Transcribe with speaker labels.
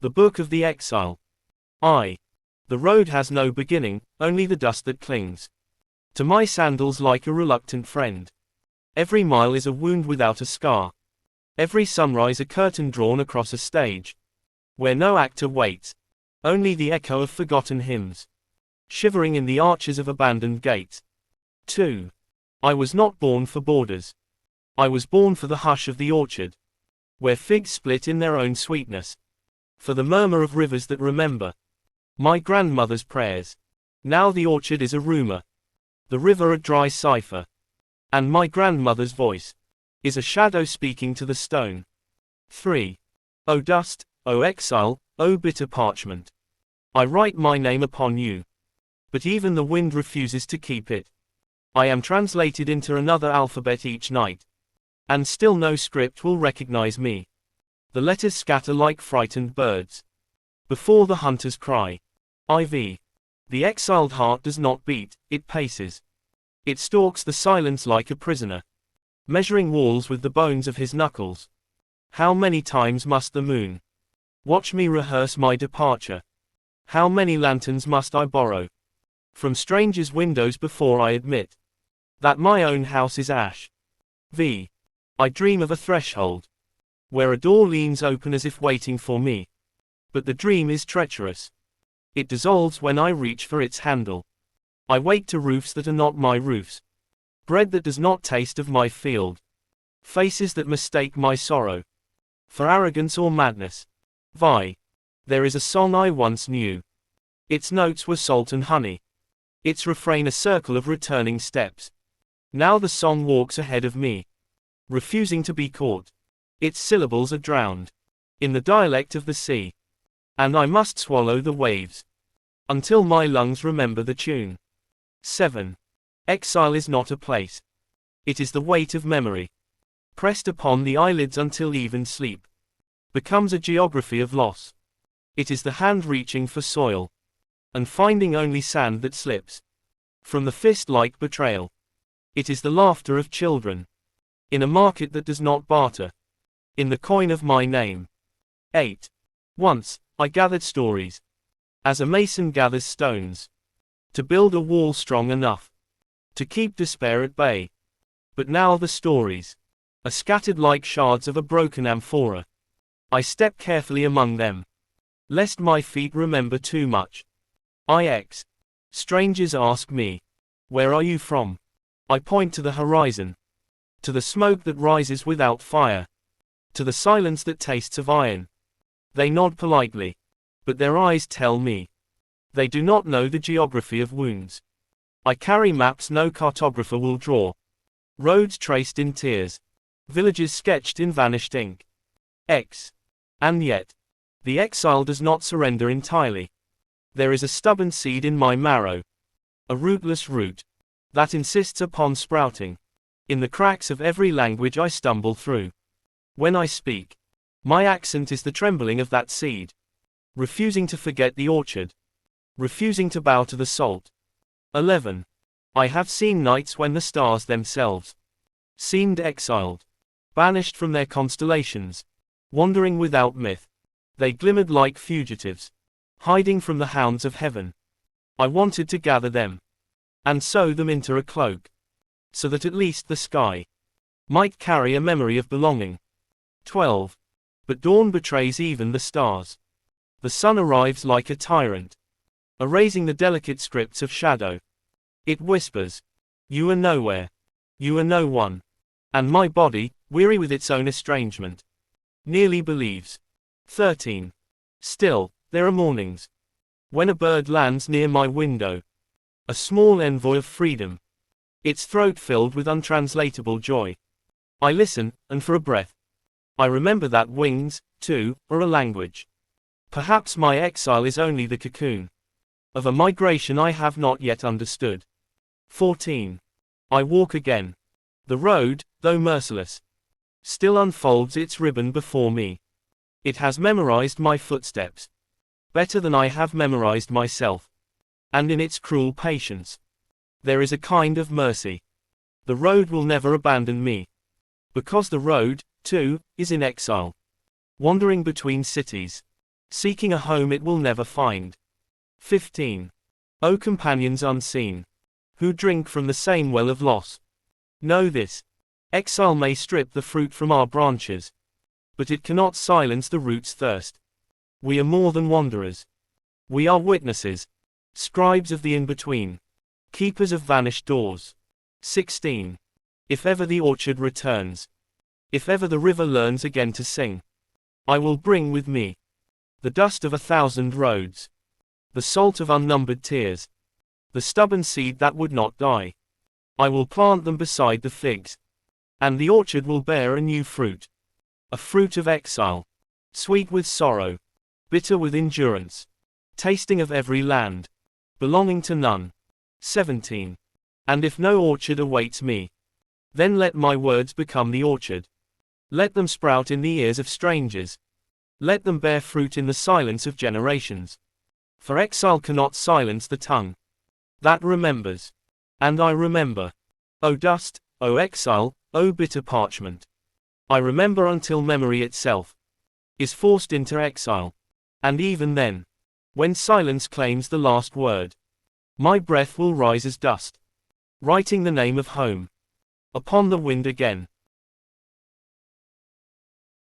Speaker 1: The Book of the Exile. I. The road has no beginning, only the dust that clings to my sandals like a reluctant friend. Every mile is a wound without a scar. Every sunrise a curtain drawn across a stage, where no actor waits, only the echo of forgotten hymns, shivering in the arches of abandoned gates. 2. I was not born for borders. I was born for the hush of the orchard, where figs split in their own sweetness, for the murmur of rivers that remember my grandmother's prayers. Now the orchard is a rumor, the river a dry cipher, and my grandmother's voice is a shadow speaking to the stone. 3. O dust, O exile, O bitter parchment. I write my name upon you, but even the wind refuses to keep it. I am translated into another alphabet each night, and still no script will recognize me. The letters scatter like frightened birds before the hunter's cry. IV. The exiled heart does not beat, it paces. It stalks the silence like a prisoner, measuring walls with the bones of his knuckles. How many times must the moon watch me rehearse my departure? How many lanterns must I borrow from strangers' windows before I admit that my own house is ash? V. I dream of a threshold, where a door leans open as if waiting for me. But the dream is treacherous. It dissolves when I reach for its handle. I wake to roofs that are not my roofs, bread that does not taste of my field, faces that mistake my sorrow for arrogance or madness. Vi. There is a song I once knew. Its notes were salt and honey, its refrain a circle of returning steps. Now the song walks ahead of me, refusing to be caught. Its syllables are drowned in the dialect of the sea, and I must swallow the waves until my lungs remember the tune. 7. Exile is not a place. It is the weight of memory, pressed upon the eyelids until even sleep becomes a geography of loss. It is the hand reaching for soil, and finding only sand that slips from the fist like betrayal. It is the laughter of children in a market that does not barter in the coin of my name. 8. Once, I gathered stories, as a mason gathers stones, to build a wall strong enough to keep despair at bay. But now the stories are scattered like shards of a broken amphora. I step carefully among them, lest my feet remember too much. IX. Strangers ask me, where are you from? I point to the horizon, to the smoke that rises without fire, to the silence that tastes of iron. They nod politely, but their eyes tell me they do not know the geography of wounds. I carry maps no cartographer will draw, roads traced in tears, villages sketched in vanished ink. X. And yet, the exile does not surrender entirely. There is a stubborn seed in my marrow, a rootless root that insists upon sprouting in the cracks of every language I stumble through. When I speak, my accent is the trembling of that seed, refusing to forget the orchard, refusing to bow to the salt. 11. I have seen nights when the stars themselves seemed exiled, banished from their constellations, wandering without myth. They glimmered like fugitives, hiding from the hounds of heaven. I wanted to gather them and sew them into a cloak, so that at least the sky might carry a memory of belonging. 12. But dawn betrays even the stars. The sun arrives like a tyrant, erasing the delicate scripts of shadow. It whispers, you are nowhere, you are no one. And my body, weary with its own estrangement, nearly believes. 13. Still, there are mornings when a bird lands near my window, a small envoy of freedom, its throat filled with untranslatable joy. I listen, and for a breath, I remember that wings, too, are a language. Perhaps my exile is only the cocoon of a migration I have not yet understood. 14. I walk again. The road, though merciless, still unfolds its ribbon before me. It has memorized my footsteps better than I have memorized myself. And in its cruel patience, there is a kind of mercy. The road will never abandon me, because the road, too, is in exile, wandering between cities, seeking a home it will never find. 15. O companions unseen, who drink from the same well of loss, know this: exile may strip the fruit from our branches, but it cannot silence the root's thirst. We are more than wanderers. We are witnesses, scribes of the in-between, keepers of vanished doors. 16. If ever the orchard returns, if ever the river learns again to sing, I will bring with me the dust of 1,000 roads, the salt of unnumbered tears, the stubborn seed that would not die. I will plant them beside the figs, and the orchard will bear a new fruit, a fruit of exile, sweet with sorrow, bitter with endurance, tasting of every land, belonging to none. 17. And if no orchard awaits me, then let my words become the orchard. Let them sprout in the ears of strangers. Let them bear fruit in the silence of generations. For exile cannot silence the tongue that remembers. And I remember. O dust, O exile, O bitter parchment. I remember until memory itself is forced into exile. And even then, when silence claims the last word, my breath will rise as dust, writing the name of home upon the wind again.